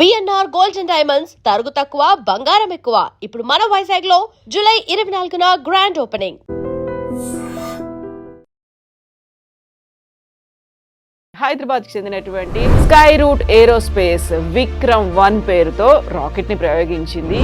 BNR gold and diamonds తరుగు తక్కువ బంగారం ఎక్కువ. ఇప్పుడు మన వైజాగ్ లో జూలై 24న గ్రాండ్ ఓపెనింగ్. హైదరాబాద్కి చెందినటువంటి స్కై రూట్ ఏరోస్పేస్ విక్రమ్-1 పేరుతో రాకెట్ ని ప్రయోగించింది.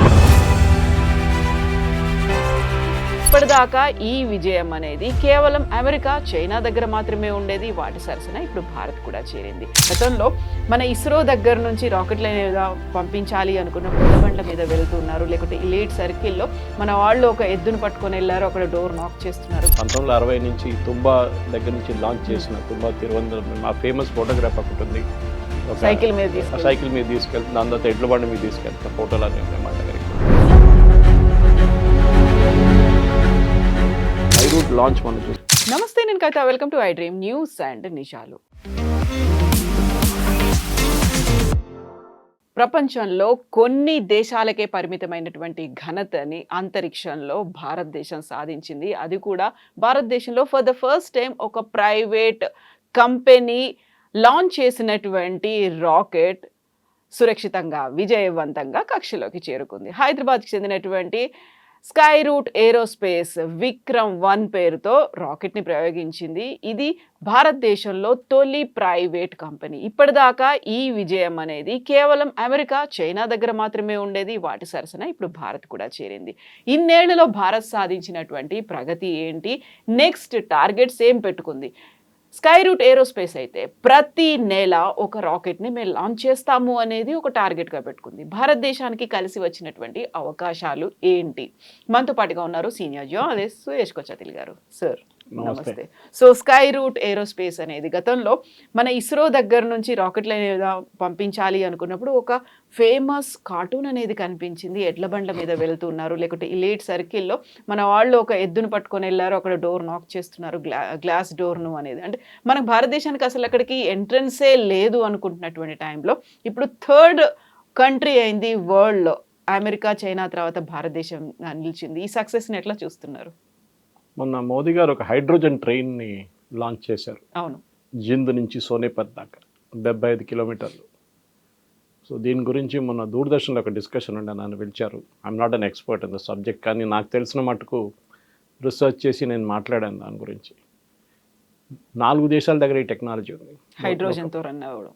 ఇప్పటిదాకా ఈ విజయం అనేది కేవలం అమెరికా, చైనా దగ్గర మాత్రమే ఉండేది. వాటి సరసన ఇప్పుడు భారత్ కూడా చేరింది. గతంలో మన ఇస్రో దగ్గర నుంచి రాకెట్ల మీద పంపించాలి అనుకున్న బండ్ల మీద వెళ్తున్నారు, లేకపోతే ఎలీట్ సర్కిల్లో మన వాళ్ళు ఒక ఎద్దును పట్టుకొని వెళ్ళారు, అక్కడ డోర్ నాక్ చేస్తున్నారు. 1960 నుంచి తుంబా దగ్గర నుంచి లాంచ్ చేసిన తుంబా తిరువనంతపురం మా ఫేమస్ ఫోటోగ్రాఫ్ ఒకటి ఉంది. సైకిల్ మీద తీసుకెళ్తుంది, దాని తర్వాత ఎడ్ల బండి మీద తీసుకెళ్తాం ఫోటోలు అనేవి మా దగ్గరికి. లాంచ్ మనం చూస్తాం. నమస్తే, నేను Kavitha. Welcome to I Dream News and నిషాలు. ప్రపంచంలో కొన్ని దేశాలకే పరిమితమైనటువంటి ఘనతని అంతరిక్షంలో భారతదేశం సాధించింది. అది కూడా భారతదేశంలో ఫర్ ద ఫస్ట్ టైం ఒక ప్రైవేట్ కంపెనీ లాంచ్ చేసినటువంటి రాకెట్ సురక్షితంగా, విజయవంతంగా కక్షలోకి చేరుకుంది. హైదరాబాద్కి చెందినటువంటి స్కై రూట్ ఏరోస్పేస్ విక్రమ్-1 పేరుతో రాకెట్ ని ప్రయోగించింది. ఇది భారతదేశంలో తొలి ప్రైవేట్ కంపెనీ. ఇప్పటిదాకా ఈ విజయం అనేది కేవలం అమెరికా, చైనా దగ్గర మాత్రమే ఉండేది. వాటి సరసన ఇప్పుడు భారత్ కూడా చేరింది. ఇన్నేళ్లలో భారత్ సాధించినటువంటి ప్రగతి ఏంటి, నెక్స్ట్ టార్గెట్స్ ఏం పెట్టుకుంది? స్కై రూట్ ఏరోస్పేస్ అయితే ప్రతి నెల ఒక రాకెట్ని మేము లాంచ్ చేస్తాము అనేది ఒక టార్గెట్గా పెట్టుకుంది. భారతదేశానికి కలిసి వచ్చినటువంటి అవకాశాలు ఏంటి? మనతో పాటుగా ఉన్నారు సీనియర్ జర్నలిస్ట్ సుయేష్ కొచ్చతిల్ గారు. సార్ నమస్తే. సో స్కై రూట్ ఏరోస్పేస్ అనేది గతంలో మన ఇస్రో దగ్గర నుంచి రాకెట్ల మీద పంపించాలి అనుకున్నప్పుడు ఒక ఫేమస్ కార్టూన్ అనేది కనిపించింది. ఎడ్ల బండ్ల మీద వెళ్తున్నారు, లేకపోతే ఎలీట్ సర్కిల్లో మన వాళ్ళు ఒక ఎద్దును పట్టుకొని వెళ్ళారు, అక్కడ డోర్ నాక్ చేస్తున్నారు, గ్లాస్ డోర్ను అనేది. అంటే మన భారతదేశానికి అసలు అక్కడికి ఎంట్రన్సే లేదు అనుకుంటున్నటువంటి టైంలో ఇప్పుడు థర్డ్ కంట్రీ అయింది వరల్డ్లో. అమెరికా, చైనా తర్వాత భారతదేశం నిలిచింది. ఈ సక్సెస్ని ఎట్లా చూస్తున్నారు? మొన్న మోదీ గారు ఒక హైడ్రోజన్ ట్రైన్ని లాంచ్ చేశారు. అవును, జింద్ నుంచి సోనేపత్ దాకా 75 కిలోమీటర్లు. సో దీని గురించి మొన్న దూరదర్శన్లో ఒక డిస్కషన్ ఉండే, నన్ను పిలిచారు. I'm not an expert in the subject, కానీ నాకు తెలిసిన మటుకు రీసెర్చ్ చేసి నేను మాట్లాడాను దాని గురించి. 4 దేశాల దగ్గర ఈ టెక్నాలజీ ఉంది, హైడ్రోజన్తో రన్ అవ్వడం.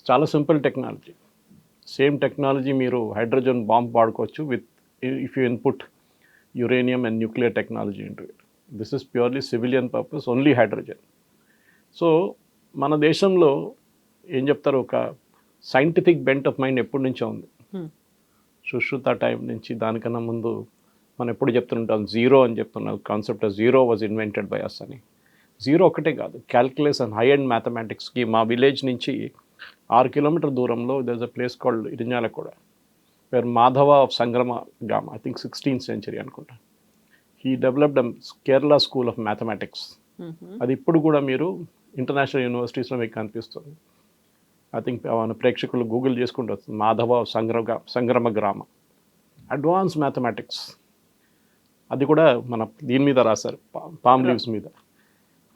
చాలా సింపుల్ టెక్నాలజీ. సేమ్ టెక్నాలజీ మీరు హైడ్రోజన్ బాంబ్ వాడుకోవచ్చు with if you input uranium and nuclear technology into it. This is purely civilian purpose, only hydrogen. So మన దేశంలో ఏం చెప్తారు, ఒక సైంటిఫిక్ బెంట్ ఆఫ్ మైండ్ ఎప్పటి నుంచో ఉంది. సుశ్రుత టైం నుంచి, దానికన్నా ముందు మనం ఎప్పుడు చెప్తుంటాం జీరో అని చెప్తున్నాం. Concept of zero was invented by us అని. జీరో ఒకటే కాదు, క్యాల్కులస్ అండ్ హై అండ్ మ్యాథమెటిక్స్కి మా విలేజ్ నుంచి 6 కిలోమీటర్ దూరంలో there is a place called Irinjalakuda, where Madhava of Sangrama Grama, I think 16th century అనుకుంటా, he developed a Kerala school of mathematics. అది ఇప్పుడు కూడా మీరు ఇంటర్నేషనల్ యూనివర్సిటీస్లో మీకు కనిపిస్తుంది. ఐ థింక్ మన ప్రేక్షకులు గూగుల్ చేసుకుంటూ వస్తుంది, మాధవ సంగ్రమ గ్రామ, అడ్వాన్స్ మ్యాథమెటిక్స్. అది కూడా మన దీని మీద రాశారు, పామ్ లీవ్స్ మీద.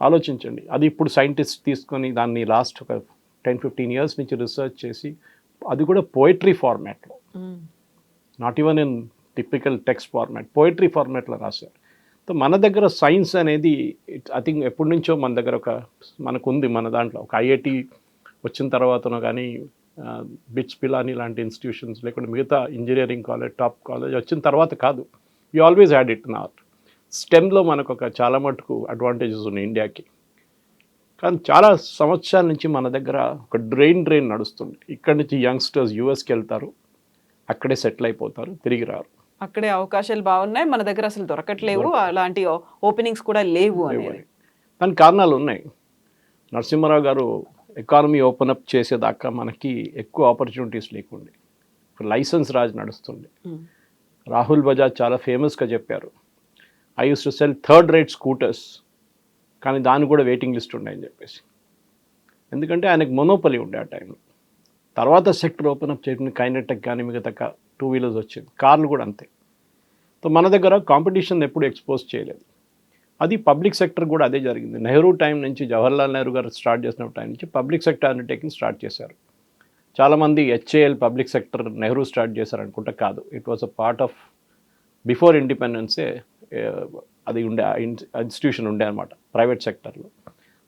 ఆలోచించండి, అది ఇప్పుడు సైంటిస్ట్ తీసుకొని దాన్ని లాస్ట్ ఒక 10-15 ఇయర్స్ నుంచి రీసెర్చ్ చేసి, అది కూడా పోయిటరీ ఫార్మాట్లో, not even in typical text format, poetry ఫార్మాట్లో రాశారు. సో మన దగ్గర సైన్స్ అనేది ఐ థింక్ ఎప్పటి నుంచో మన దగ్గర మనకు ఉంది. మన దాంట్లో ఒక ఐఐటి వచ్చిన తర్వాతనో కానీ, బిట్స్ పిలాని లాంటి ఇన్స్టిట్యూషన్స్, లేకుంటే మిగతా ఇంజనీరింగ్ కాలేజ్, టాప్ కాలేజ్ వచ్చిన తర్వాత కాదు, we always had it. Not స్టెమ్లో మనకు ఒక చాలా మటుకు అడ్వాంటేజెస్ ఉన్నాయి ఇండియాకి. కానీ చాలా సంవత్సరాల నుంచి మన దగ్గర ఒక డ్రెయిన్ నడుస్తుంది. ఇక్కడి నుంచి యంగ్స్టర్స్ యూఎస్కి వెళ్తారు, అక్కడే సెటిల్ అయిపోతారు, తిరిగి రారు. అక్కడే అవకాశాలు బాగున్నాయి, మన దగ్గర అసలు దొరకట్లేవు, అలాంటి ఓపెనింగ్స్ కూడా లేవు అనేది. దానికి కారణాలు ఉన్నాయి. నరసింహారావు గారు ఎకానమీ ఓపెన్ అప్ చేసేదాకా మనకి ఎక్కువ ఆపర్చునిటీస్ లేకుండే, లైసెన్స్ రాజ్ నడుస్తుండే. రాహుల్ బజాజ్ చాలా ఫేమస్గా చెప్పారు, I use to cell third rate scooters, కానీ దానికి కూడా వెయిటింగ్ లిస్ట్ ఉన్నాయని చెప్పేసి. ఎందుకంటే ఆయనకు మొనోపలి ఉండే ఆ టైంలో. తర్వాత సెక్టర్ ఓపెన్ అప్ చేయడం, కైనెటెక్ కానీ మిగతా 2 వీలర్స్ వచ్చింది, కార్లు కూడా అంతే. సో మన దగ్గర కాంపిటీషన్ ఎప్పుడు ఎక్స్పోజ్ చేయలేదు. అది పబ్లిక్ సెక్టర్ కూడా అదే జరిగింది. నెహ్రూ టైం నుంచి, జవహర్లాల్ నెహ్రూ గారు స్టార్ట్ చేసిన టైం నుంచి పబ్లిక్ సెక్టర్ అండర్టేకింగ్ స్టార్ట్ చేశారు. చాలామంది HAL public sector Nehru start చేశారనుకుంటా, కాదు. It was a part of before ఇండిపెండెన్సే అది ఉండే ఇన్స్టిట్యూషన్ ఉండే అనమాట ప్రైవేట్ సెక్టర్లో.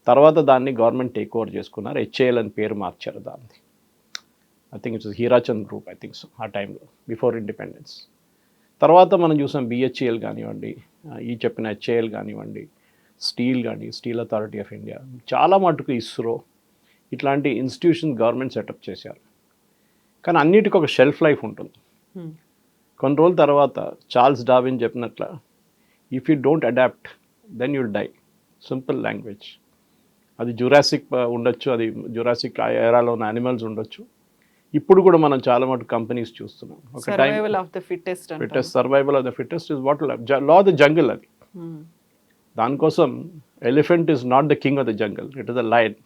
తర్వాత దాన్ని గవర్నమెంట్ టేక్ ఓవర్ చేసుకున్నారు, హెచ్ఏఎల్ అని పేరు మార్చారు దాన్ని. I think it's Hirachand group, I think so, ఆ టైంలో బిఫోర్ ఇండిపెండెన్స్. తర్వాత మనం చూసాం బిహెచ్ఈఎల్ కానివ్వండి, ఈ చెప్పిన హెచ్ఏఎల్ కానివ్వండి, స్టీల్ కానీ, స్టీల్ అథారిటీ ఆఫ్ ఇండియా, చాలా మటుకు ఇస్రో, ఇట్లాంటి ఇన్స్టిట్యూషన్ గవర్నమెంట్ సెటప్ చేశారు. కానీ అన్నిటికీ ఒక షెల్ఫ్ లైఫ్ ఉంటుంది. కొన్ని రోజుల తర్వాత చార్ల్స్ డార్విన్ చెప్పినట్ల, if you don't adapt then you'll die. Simple language. అది జురాసిక్ ఉండొచ్చు, అది జురాసిక్ ఎరాలో ఉన్న యానిమల్స్ ఉండొచ్చు. ఇప్పుడు కూడా మనం చాలా మటుకు కంపెనీస్ చూస్తున్నాం. ఒక time survival of the fittest survival of the fittest is what law of the jungle. అది దానికోసం elephant is not the king of the jungle, it is the lion.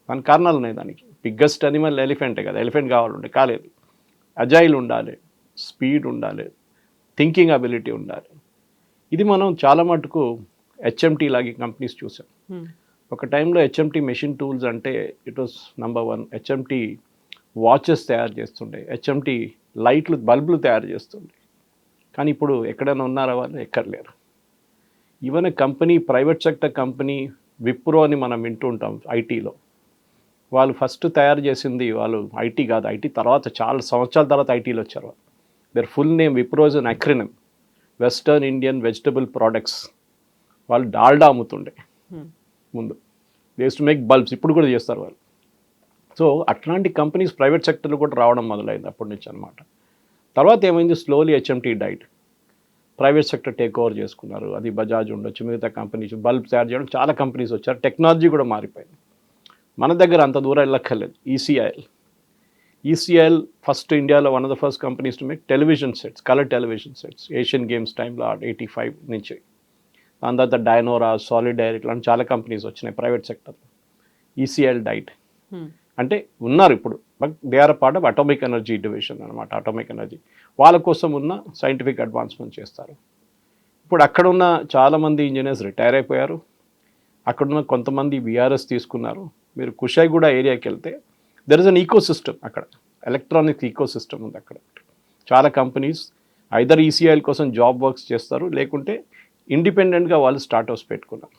దాని కారణాలు ఉన్నాయి. దానికి బిగ్గెస్ట్ అనిమల్ ఎలిఫెంటే కదా, ఎలిఫెంట్ కావాలంటే కాలేదు. అజైల్ ఉండాలి, స్పీడ్ ఉండాలి, థింకింగ్ అబిలిటీ ఉండాలి. ఇది మనం చాలా మటుకు హెచ్ఎంటీ లాగే కంపెనీస్ చూసాం. ఒక టైంలో హెచ్ఎంటీ మెషిన్ టూల్స్ అంటే it was number 1. HMT watches తయారు చేస్తుండే, హెచ్ఎంటీ లైట్లు బల్బులు తయారు చేస్తుండే. కానీ ఇప్పుడు ఎక్కడైనా ఉన్నారా వాళ్ళు? ఎక్కడ లేరు. Even company, private sector company Wipro అని మనం వింటూ ఉంటాం ఐటీలో. వాళ్ళు ఫస్ట్ తయారు చేసింది వాళ్ళు ఐటీ కాదు, ఐటీ తర్వాత చాలా సంవత్సరాల తర్వాత ఐటీలో వచ్చారు వాళ్ళు. Their full name Wipro is an acronym, western Indian vegetable products. వాళ్ళు డాల్డా అమ్ముతుండే ముందు. They use to make bulbs, ఇప్పుడు కూడా చేస్తారు వాళ్ళు. సో అట్లాంటి కంపెనీస్ ప్రైవేట్ సెక్టర్లో కూడా రావడం మొదలైంది అప్పటి నుంచి అనమాట. తర్వాత ఏమైంది, slowly HMT diet, private sector take over చేసుకున్నారు. అది బజాజ్ ఉండొచ్చు, మిగతా కంపెనీస్ బల్బ్ తయారు చేయడం చాలా కంపెనీస్ వచ్చారు. టెక్నాలజీ కూడా మారిపోయింది. మన దగ్గర అంత దూరం వెళ్ళక్కర్లేదు. ఈసీఐఎల్ ఫస్ట్ ఇండియాలో one of the first companies to make television sets, colour television sets. Asian games టైంలో 85 నుంచి. దాని తర్వాత డైనోరా, సాలిడైర్, ఇట్లాంటి చాలా కంపెనీస్ వచ్చినాయి ప్రైవేట్ సెక్టర్లో. ఈసీఐఎల్ డైట్ అంటే ఉన్నారు ఇప్పుడు, but they are part of atomic energy division అనమాట. అటామిక్ ఎనర్జీ వాళ్ళ కోసం ఉన్న సైంటిఫిక్ అడ్వాన్స్మెంట్ చేస్తారు. ఇప్పుడు అక్కడ ఉన్న చాలామంది ఇంజనీర్స్ రిటైర్ అయిపోయారు. అక్కడున్న కొంతమంది విఆర్ఎస్ తీసుకున్నారు. మీరు కుషాయిగూడ ఏరియాకి వెళ్తే there is an ecosystem. అక్కడ ఎలక్ట్రానిక్స్ ఈకో సిస్టమ్ ఉంది. అక్కడ చాలా కంపెనీస్ ఐదర్ ఈసీఐఎల్ కోసం జాబ్ వర్క్స్ చేస్తారు, లేకుంటే ఇండిపెండెంట్గా వాళ్ళు స్టార్ట్అప్స్ పెట్టుకున్నారు.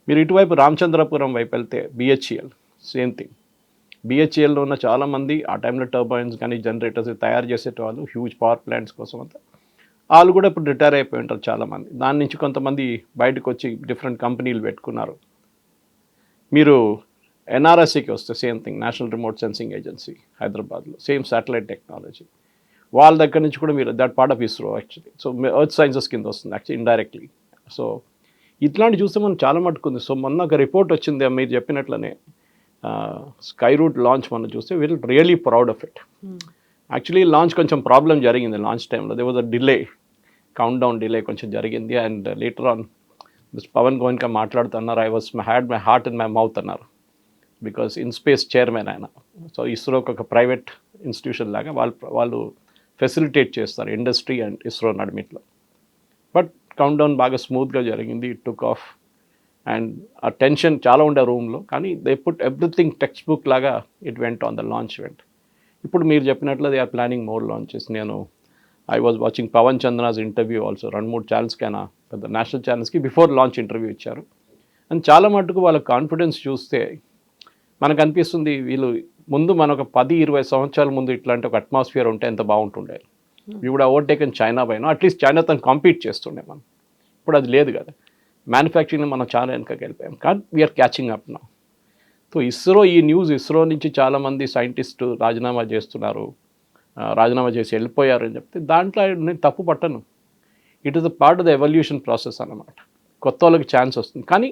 మీరు ఇటువైపు రామచంద్రపురం వైపు వెళ్తే బిహెచ్ఈఎల్, సేమ్ థింగ్. బిహెచ్ఈఎల్లో ఉన్న చాలామంది ఆ టైంలో టర్బైన్స్ కానీ జనరేటర్స్ తయారు చేసేటవాళ్ళు, హ్యూజ్ పవర్ ప్లాంట్స్ కోసం అంతా. వాళ్ళు కూడా ఇప్పుడు రిటైర్ అయిపోయి ఉంటారు చాలామంది. దాని నుంచి కొంతమంది బయటకు వచ్చి డిఫరెంట్ కంపెనీలు పెట్టుకున్నారు. మీరు ఎన్ఆర్ఎస్సికి వస్తే same thing, national remote sensing agency హైదరాబాద్లో, సేమ్ శాటిలైట్ టెక్నాలజీ. వాళ్ళ దగ్గర నుంచి కూడా మీరు that part of ISRO actually. So earth sciences కింద వస్తుంది యాక్చువల్లీ ఇండైరెక్ట్లీ. సో ఇట్లాంటి చూస్తే మనం చాలా మట్టుకుంది. సో మొన్న ఒక రిపోర్ట్ వచ్చింది మీరు చెప్పినట్లనే, స్కై రూట్ లాంచ్ మనం చూస్తే we'll really proud of it. Actually launch కొంచెం ప్రాబ్లం జరిగింది లాంచ్ టైంలో. They was a delay, count down delay కొంచెం జరిగింది. And later on Pavan Goenka మాట్లాడుతున్నారు, had my heart in my mouth అన్నారు. బికాస్ ఇన్ స్పేస్ చైర్మన్ ఆయన. సో ఇస్రోకి ఒక ప్రైవేట్ ఇన్స్టిట్యూషన్ లాగా వాళ్ళు ఫెసిలిటేట్ చేస్తారు ఇండస్ట్రీ అండ్ ఇస్రో నడిమిట్లో. బట్ కౌంట్ డౌన్ బాగా స్మూత్గా జరిగింది. It took off. అండ్ ఆ టెన్షన్ చాలా ఉండే రూమ్లో, కానీ they put everything text book లాగా it went on the launch event. ఇప్పుడు మీరు చెప్పినట్లు they are planning more launches. I was watching Pavan Chandana's interview also. 2-3 ఛానల్స్కి ఆయన పెద్ద నేషనల్ ఛానల్స్కి బిఫోర్ లాంచ్ ఇంటర్వ్యూ ఇచ్చారు. అండ్ చాలా మటుకు వాళ్ళ కాన్ఫిడెన్స్ చూస్తే మనకు అనిపిస్తుంది, వీళ్ళు ముందు మనకు 10-20 సంవత్సరాల ముందు ఇట్లాంటి ఒక అట్మాస్ఫియర్ ఉంటే ఎంత బాగుంటుండే. వీ వుడ్ ఓవర్టేకన్ చైనా పైన, అట్లీస్ట్ చైనాతో కాంపీట్ చేస్తుండే మనం. ఇప్పుడు అది లేదు కదా. మ్యానుఫ్యాక్చరింగ్ మనం చాలా వెనకకి వెళ్ళిపోయాం, కానీ we're catching up now. So ISRO, ఈ న్యూస్ ఇస్రో నుంచి చాలామంది సైంటిస్టు రాజీనామా చేస్తున్నారు, రాజీనామా చేసి వెళ్ళిపోయారు అని చెప్తే దాంట్లో నేను తప్పు పట్టను. It is a part of the evolution process అన్నమాట. కొత్త వాళ్ళకి ఛాన్స్ వస్తుంది, కానీ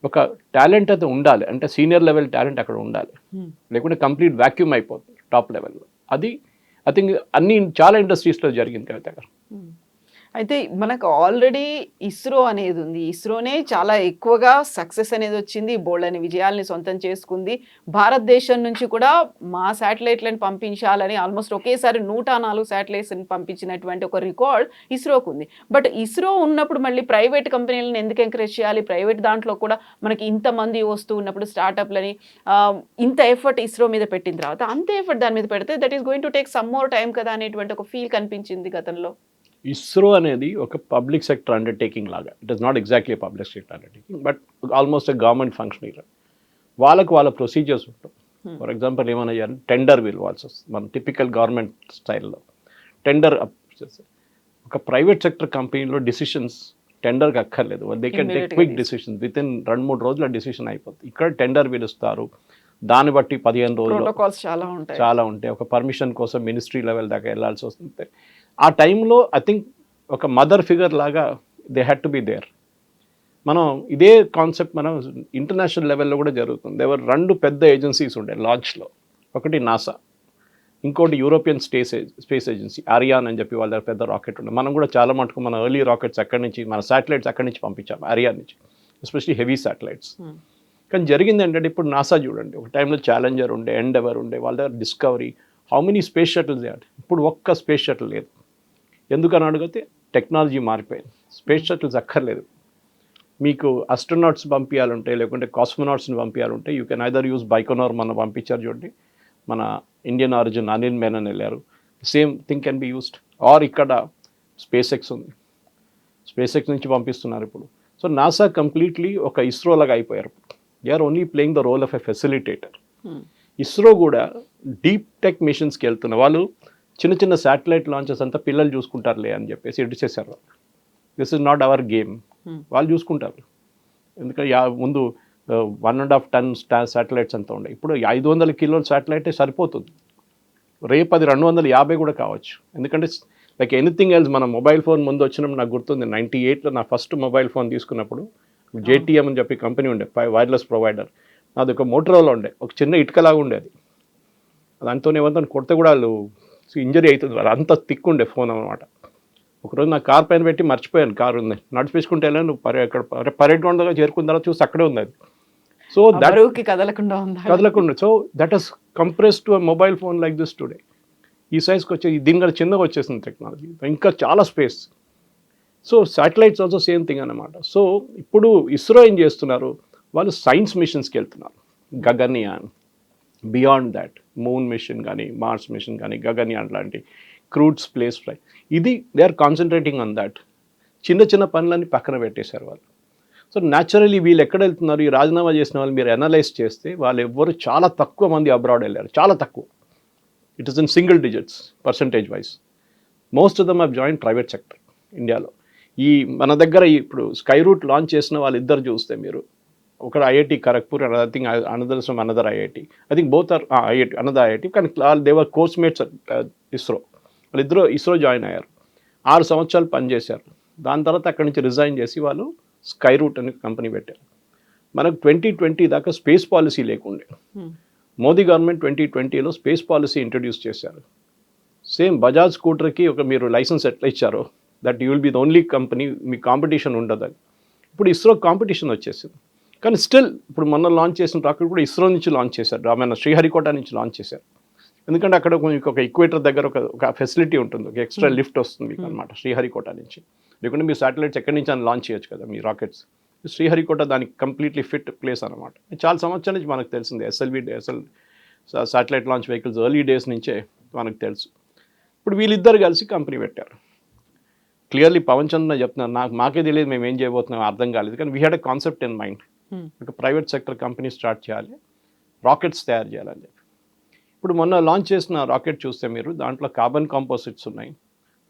ఒక టాలెంట్ అయితే ఉండాలి. అంటే సీనియర్ లెవెల్ టాలెంట్ అక్కడ ఉండాలి, లేకుంటే కంప్లీట్ వ్యాక్యూమ్ అయిపోతుంది టాప్ లెవెల్లో. అది ఐ థింక్ చాలా ఇండస్ట్రీస్లో జరిగింది కవిత గారు. అయితే మనకు ఆల్రెడీ ఇస్రో అనేది ఉంది. ఇస్రోనే చాలా ఎక్కువగా సక్సెస్ అనేది వచ్చింది. బోలెడన్ని విజయాల్ని సొంతం చేసుకుంది. భారతదేశం నుంచి కూడా మా శాటిలైట్‌లను పంపించాలని ఆల్మోస్ట్ ఒకేసారి 104 శాటిలైట్స్‌ని పంపించినటువంటి ఒక రికార్డ్ ఇస్రోకుంది. బట్ ఇస్రో ఉన్నప్పుడు మళ్ళీ ప్రైవేట్ కంపెనీలను ఎందుకు ఎంకరేజ్ చేయాలి? ప్రైవేట్ దాంట్లో కూడా మనకి ఇంతమంది వస్తూ ఉన్నప్పుడు స్టార్టప్‌లని ఇంత ఎఫర్ట్ ఇస్రో మీద పెట్టిన తర్వాత అంతే ఎఫర్ట్ దాని మీద పెడితే that is going to take some more time కదా అనేటువంటి ఒక ఫీల్ కనిపించింది గతంలో. ఇస్రో అనేది ఒక పబ్లిక్ సెక్టర్ అండర్టేకింగ్ లాగా. It is not exactly public sector undertaking, but almost government function. వాళ్ళ ప్రొసీజర్స్ ఉంటాయి. ఫర్ ఎగ్జాంపుల్ ఏమైనా చేయాలి, టెండర్ పిలవాల్సి వస్తుంది. మన టిపికల్ గవర్నమెంట్ స్టైల్లో టెండర్ ఒక ప్రైవేట్ సెక్టర్ కంపెనీలో డిసిషన్స్ టెండర్కి అక్కర్లేదు. They can take quick decisions with in 2-3 రోజుల డిసిషన్ అయిపోతుంది. ఇక్కడ టెండర్ పిలుస్తారు, దాన్ని బట్టి 15 రోజులు ప్రోటోకాల్స్ చాలా ఉంటాయి. ఒక పర్మిషన్ కోసం మినిస్ట్రీ లెవెల్ దాకా వెళ్ళాల్సి వస్తుంది. ఆ టైంలో ఐ థింక్ ఒక మదర్ ఫిగర్ లాగా they had to be there. మనం ఇదే కాన్సెప్ట్ మనం ఇంటర్నేషనల్ లెవెల్లో కూడా జరుగుతుంది. దేవర్ 2 పెద్ద ఏజెన్సీస్ ఉండే లాంచ్లో. ఒకటి నాసా, ఇంకోటి యూరోపియన్ స్పేస్ ఏజెన్సీ ఆరియాన్ అని చెప్పి వాళ్ళ పెద్ద రాకెట్ ఉండే. మనం కూడా చాలా మటుకు మన ఎర్లీ రాకెట్స్ అక్కడి నుంచి, మన శాటిలైట్స్ అక్కడి నుంచి పంపించాము, ఆరియాన్ నుంచి, ఎస్పెషలీ హెవీ శాటిలైట్స్. కానీ జరిగింది ఏంటంటే ఇప్పుడు నాసా చూడండి, ఒక టైంలో ఛాలెంజర్ ఉండే, ఎండెవర్ ఉండే, వాళ్ళ దగ్గర discovery, how many space shuttles they. ఇప్పుడు ఒక్క స్పేస్ షటిల్ లేదు. ఎందుకని అడిగితే టెక్నాలజీ మారిపోయింది. స్పేస్ షటిల్స్ అక్కర్లేదు. మీకు అస్ట్రోనాట్స్ పంపించాలంటే, లేకుంటే కాస్మోనాట్స్ని పంపించాలంటే you can either use Baikonur. మన పంపించారు చూడండి, మన ఇండియన్ ఆరిజిన్ అనిల్ మేనన్ వెళ్ళారు. Same thing can be used. Or ఇక్కడ స్పేస్ ఎక్స్ ఉంది, స్పేస్ ఎక్స్ నుంచి పంపిస్తున్నారు ఇప్పుడు. సో నాసా కంప్లీట్లీ ఒక ఇస్రో లాగా అయిపోయారు. They are only playing the role of a facilitator. ISRO కూడా డీప్ టెక్ మిషన్స్కి వెళ్తున్న వాళ్ళు చిన్న చిన్న శాటిలైట్ లాంచెస్ అంతా పిల్లలు చూసుకుంటారులే అని చెప్పేసి ఇడిచేశారు. This is not our game. వాళ్ళు చూసుకుంటారు. ఎందుకంటే ముందు 1.5 టన్స్ శాటిలైట్స్ అంతా ఉండే, ఇప్పుడు 500 కిలోల శాటిలైటే సరిపోతుంది. రేపు అది 250 కూడా కావచ్చు. ఎందుకంటే లైక్ ఎనీథింగ్ ఎల్స్, మన మొబైల్ ఫోన్ ముందు వచ్చినప్పుడు నాకు గుర్తుంది 98లో నా ఫస్ట్ మొబైల్ ఫోన్ తీసుకున్నప్పుడు JTM అని చెప్పి కంపెనీ ఉండే, వైర్లెస్ ప్రొవైడర్. అది ఒక మోటరోలా ఉండే, ఒక చిన్న ఇటుకలాగా ఉండేది. దాంతో ఏమంతా కొడితే కూడా వాళ్ళు ఇంజరీ అవుతుంది, వాళ్ళు అంత థిక్ ఉండే ఫోన్ అనమాట. ఒకరోజు నా కార్ పైన పెట్టి మర్చిపోయాను, కారు ఉంది, నడిపించుకుంటే వెళ్ళాను. ఇక్కడ పరేడ్ గ్రౌండ్ దగ్గర చేరుకున్న తర్వాత చూసి అక్కడే ఉంది అది. సో దట్ కదలకుండా. So that is compress to mobile phone like this today. ఈ సైజ్కి వచ్చే దీనికంటే చిన్నగా వచ్చేసింది టెక్నాలజీ, ఇంకా చాలా space. So satellites also same thing అన్నమాట. సో ఇప్పుడు ఇస్రో ఏం చేస్తున్నారు, వాళ్ళు సైన్స్ మిషన్స్కి వెళ్తున్నారు. Gaganyaan, beyond that, moon mission కానీ, మార్స్ మిషన్ కానీ, గగన్యాన్ లాంటి క్రూడ్ స్పేస్ ఫ్లైట్, ఇది they are concentrating on that. చిన్న చిన్న పనులన్నీ పక్కన పెట్టేశారు వాళ్ళు. సో న్యాచురలీ వీళ్ళు ఎక్కడ వెళ్తున్నారు, ఈ రాజీనామా చేసిన వాళ్ళు మీరు అనలైజ్ చేస్తే వాళ్ళు ఎవ్వరు చాలా తక్కువ మంది అబ్రాడ్ వెళ్ళారు, చాలా తక్కువ. It is in single digits percentage wise. Most of them have join private sector ఇండియాలో. ఈ మన దగ్గర ఇప్పుడు స్కై రూట్ లాంచ్ చేసిన వాళ్ళిద్దరు చూస్తే మీరు, ఒకరు IIT Kharagpur, and I think another some another IIT. I think both are IIT, another IIT, కానీ దేవర్ కోర్స్ మేట్స్ ఇస్రో. వాళ్ళిద్దరూ ఇస్రో జాయిన్ అయ్యారు, 6 సంవత్సరాలు పనిచేశారు. దాని తర్వాత అక్కడి నుంచి రిజైన్ చేసి వాళ్ళు స్కై రూట్ అనే కంపెనీ పెట్టారు. మనకు 2020 దాకా స్పేస్ పాలసీ లేకుండే. మోదీ గవర్నమెంట్ 2020లో స్పేస్ పాలసీ ఇంట్రడ్యూస్ చేశారు. సేమ్ బజాజ్ స్కూటర్కి ఒక మీరు లైసెన్స్ ఎట్లా ఇచ్చారో, that you will be the only company, మీ కాంపిటీషన్ ఉండదని. ఇప్పుడు ఇస్రో కాంపిటీషన్ వచ్చేసింది. కానీ స్టిల్ ఇప్పుడు మొన్న లాంచ్ చేసిన రాకెట్ కూడా ఇస్రో నుంచి లాంచ్ చేశారు, మన శ్రీహరికోట నుంచి లాంచ్ చేశారు. ఎందుకంటే అక్కడ మీకు ఒక ఈక్వేటర్ దగ్గర ఒక ఫెసిలిటీ ఉంటుంది, ఒక ఎక్స్ట్రా లిఫ్ట్ వస్తుంది మీకు అనమాట శ్రీహరికోట నుంచి. లేకుంటే మీ శాటిలైట్స్ ఎక్కడి నుంచి అని లాంచ్ చేయొచ్చు కదా మీ రాకెట్స్. శ్రీహరికోట దానికి కంప్లీట్లీ ఫిట్ ప్లేస్ అనమాట. చాలా సంవత్సరాల నుంచి మనకు తెలిసింది, SL satellite launch vehicles early days నుంచే మనకు తెలుసు. ఇప్పుడు వీళ్ళిద్దరు కలిసి కంపెనీ పెట్టారు. క్లియర్లీ పవన్ చంద్ర చెప్తున్నారు, మాకే తెలియదు మేము ఏం చేయబోతున్నాం అర్థం కాలేదు, కానీ we had a concept in mind. ఒక ప్రైవేట్ సెక్టర్ కంపెనీ స్టార్ట్ చేయాలి, రాకెట్స్ తయారు చేయాలని చెప్పి. ఇప్పుడు మొన్న లాంచ్ చేసిన రాకెట్ చూస్తే మీరు, దాంట్లో కార్బన్ కాంపోజిట్స్ ఉన్నాయి,